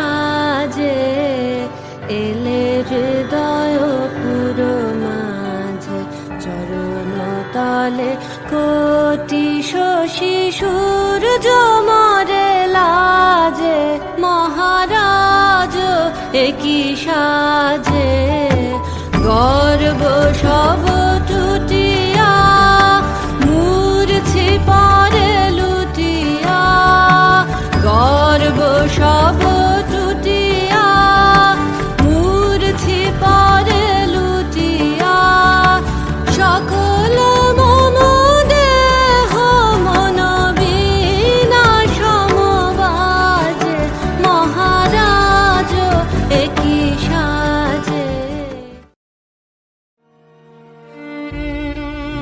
সাজে এলে হৃদয় পুরো মাঝে চরণ তলে কোটি শিশুর জমরে লাজে মহারাজ একই সাজে গর্ব সব টুটিয়া মূর্ছি পরে লুটিয়া গর্ব সব টুটিয়া মূর্ছি পরে লুটিয়া সকল মম দেহ মন বিনা সমবাজে মহারাজ একই সাজে।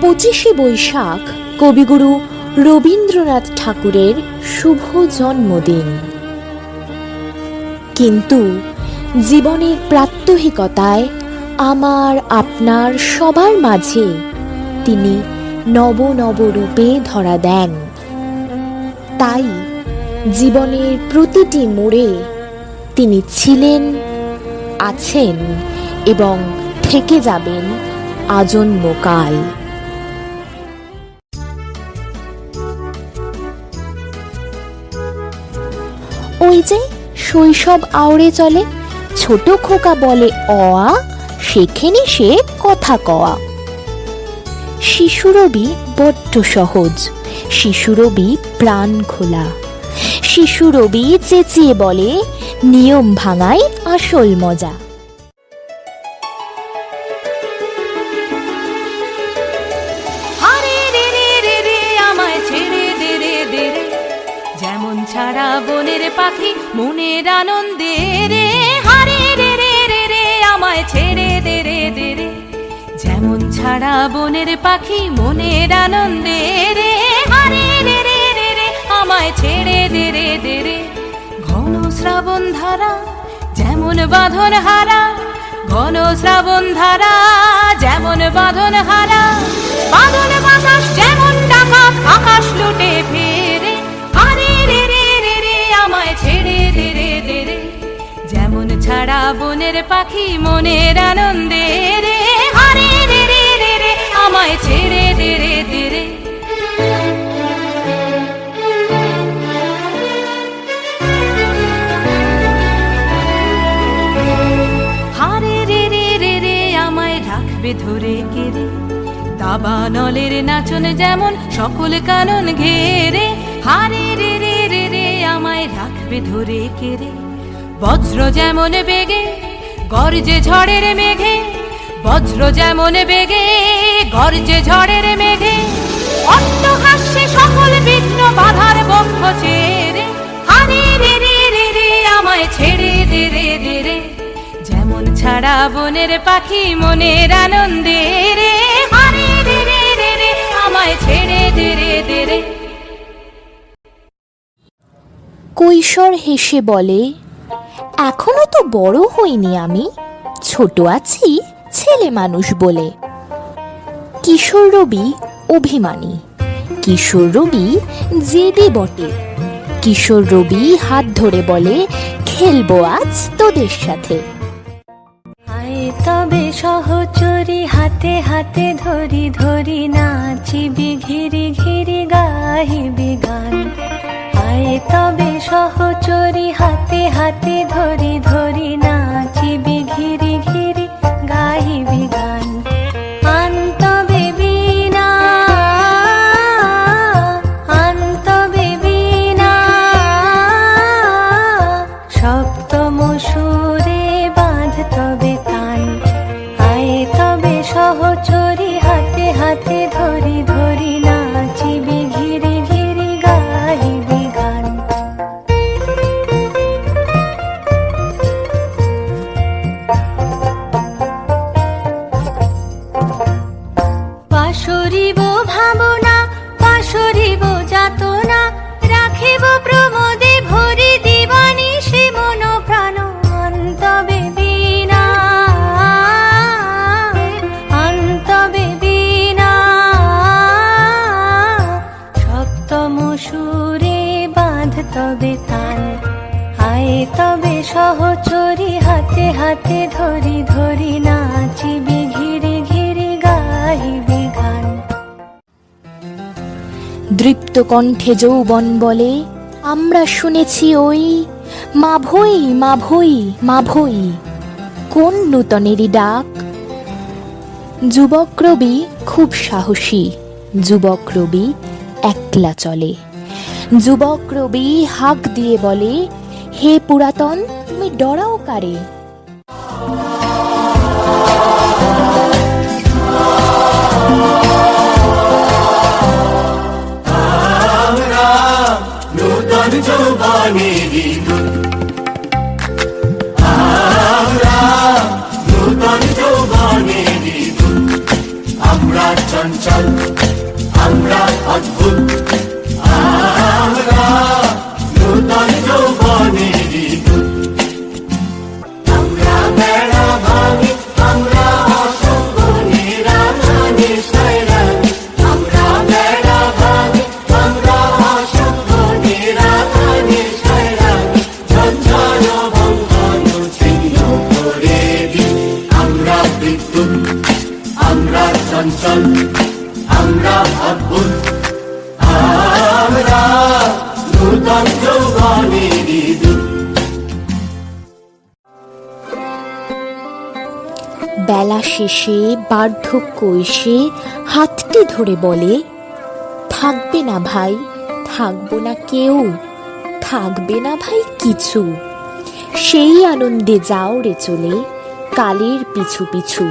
25শে বৈশাখ কবিগুরু রবীন্দ্রনাথ ঠাকুরের শুভ জন্মদিন। কিন্তু জীবনের প্রাত্যহিকতায় আমার আপনার সবার মাঝে তিনি নব নব রূপে ধরা দেন। তাই জীবনের প্রতিটি মোড়ে তিনি ছিলেন, আছেন এবং থেকে যাবেন আজন্মকাল। ওই যে শৈশব আওড়ে চলে, ছোট খোকা বলে অ আ, সেখানে সে কথা কওয়া। শিশুরবি বড্ড সহজ, শিশুরবি প্রাণ খোলা, শিশুরবি চেঁচিয়ে বলে নিয়ম ভাঙাই আসল মজা। যেমন ছাড়া বনের পাখি মনের আনন্দে রে, হারে রে রে রে রে আমায় ছেড়ে দে রে দে রে। যেমন ছাড়া বনের পাখি মনের আনন্দে রে, হারে রে রে রে রে আমায় ছেড়ে দে রে দে রে। ঘন শ্রাবণ ধারা যেমন বাঁধন হারা, ঘন শ্রাবণ ধারা যেমন বাঁধন হারা, বাঁধন বাতাস যেমন ডাকাত আকাশ লুটে ফেরে, হারে রে রে রে রে আমায় ছেড়ে দে রে দে রে। যেমন ছাড়া বনের পাখি মনের আনন্দে রে, হারে রে রে রে রে আমায় ছেড়ে দে রে দে রে। হারে রে রে রে রে আমায় রাখবে ধরে কেড়ে, দাবানলের নাচন যেমন সকল কানন ঘেরে, হারে রে রে রে রে আমায় রাখবে ধরে কেড়ে। বজ্র যেমন বেগে গর্জে ঝড়ের মেঘে, বজ্র যেমন বেগে গর্জে ঝড়ের মেঘে, অট্টহাস্যে সকল বিঘ্ন বাধার বক্ষ চেরে, হারে রে রে রে রে আমায় ছেড়ে দে রে দে রে। যেমন ছাড়া বনের পাখি মনের আনন্দে রে, হারে রে রে রে রে আমায় ছেড়ে দে রে দে রে। কৈশোর হেসে বলে এখনো তো বড় হইনি আমি, ছোট আছি ছেলে মানুষ বলে। কিশোর রবি অভিমানী, কিশোর রবি জেদি বটে, কিশোর রবি হাত ধরে বলে খেলবো আজ তোদের সাথে। আয় তবে সহচরী হাতে হাতে ধরি ধরি নাচিবি ঘিরি ঘিরি গাহিবি গান। আয় তবে সহচরী হাতে হাতে ধরি ধরি নাচিবি ঘিরি ঘিরি গাহিবি গান। আন্তবে বীণা আন্তবে বীণা সপ্তম সুরে বাঁধ তবে কান। আয় তবে সহচরী হাতে হাতে ধরি ধরি নাচিবি ঘিরি ঘিরি গাহিবি গান। পাশরিব ভাবনা পাশরিব যাতনা, রাখিব প্রমোদে ভরি দিবানি সে মন প্রাণ। অন্ত সহচরী হাতে হাতে ধরি ধরি নাচিবি ঘিরে ঘিরে গাইবি গান। দৃপ্ত কণ্ঠে যৌবন বলে, আমরা শুনেছি ওই মাভৈ মাভৈ মাভৈ, কোন নূতনেরই ডাক। যুবক রবি খুব সাহসী, যুবক রবি একলা চলে। যুবক রবি হাঁক দিয়ে বলে, হে পুরাতন তুমি ডরাও কারে। নূতন যৌবনেরই দূত, আমরা নূতন যৌবনেরই দূত, আমরা চঞ্চল, আমরা অদ্ভুত, আমরা নূতন যৌবনেরই দূত। আমরা বেড়া ভাঙি, আমরা অসংখ্য নিরাময় শৈরান, আমরা বেড়া ভাঙি, আমরা অসংখ্য নিরাময় শৈরান, ঝঞ্ঝান ভঙ্গন ছিন্ন করে দিই। আমরা বিদ্যুৎ, আমরা চঞ্চল, আমরা অদ্ভুত, আমরা নূতন যৌবনেরই দূত। বেলা শেষে বার্ধক্য এসে হাতটি ধরে বলে, থাকবে না ভাই, থাকবো না কেউ, থাকবে না ভাই কিছু। সেই আনন্দে যাও রে চলে কালের পিছু পিছু।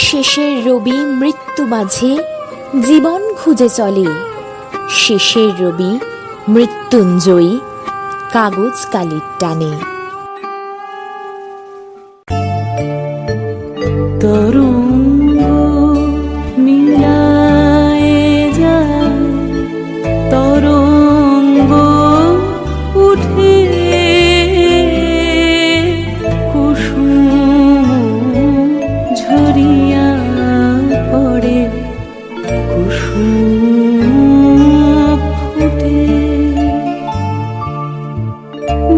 শেষের রবি মৃত্যু মাঝে জীবন খুঁজে চলে, শেষের রবি মৃত্যুঞ্জয়ী কাগজ কালির টানে। তরঙ্গ মিলায়ে যায়, তরঙ্গ উঠে কুসুম ঝরিয়া পড়ে, কুসুম ফুটে।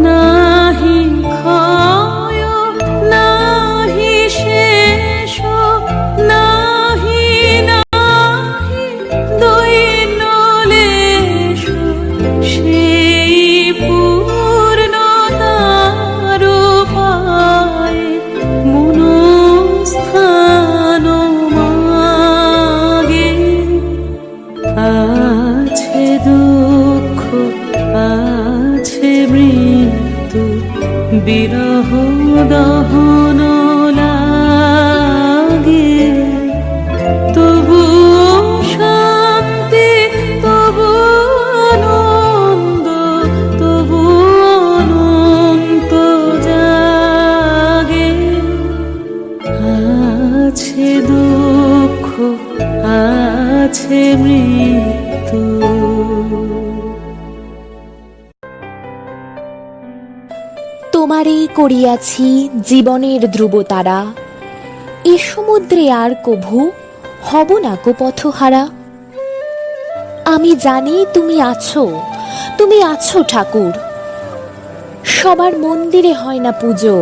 নাহি ক্ষয় নাহি শেষ, নাহি নাহি দৈন্য লেশ, সেই পূর্ণতার উপায় মনস্থান মাগে। আছে দুঃখ আছে মৃত্যু, বিরহ দহন লাগে, তবু শান্তি তবু আনন্দ, তবু অনন্ত জাগে। আছে দুঃখ আছে মৃত্যু। তোমারেই করিয়াছি জীবনের ধ্রুবতারা, এ সমুদ্রে আর কভু হব না কো পথহারা। আমি জানি তুমি আছো, তুমি আছো ঠাকুর। সবার মন্দিরে হয় না পুজো,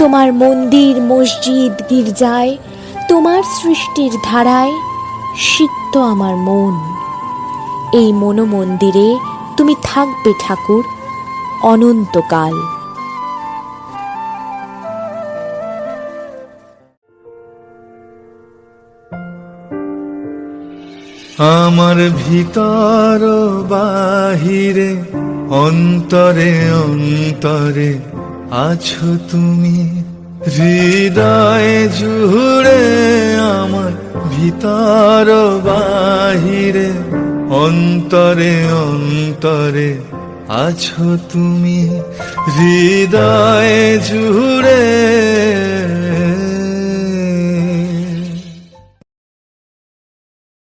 তোমার মন্দির মসজিদ গির্জায়, তোমার সৃষ্টির ধারায় সিক্ত আমার মন। এই মনোমন্দিরে তুমি থাকবে ঠাকুর অনন্তকাল। আমার ভিতর বাহিরে অন্তরে অন্তরে আছো তুমি, হৃদয়ে জুড়ে আমার ভিতর বাহিরে অন্তরে অন্তরে আছো তুমি, হৃদয়ে জুড়ে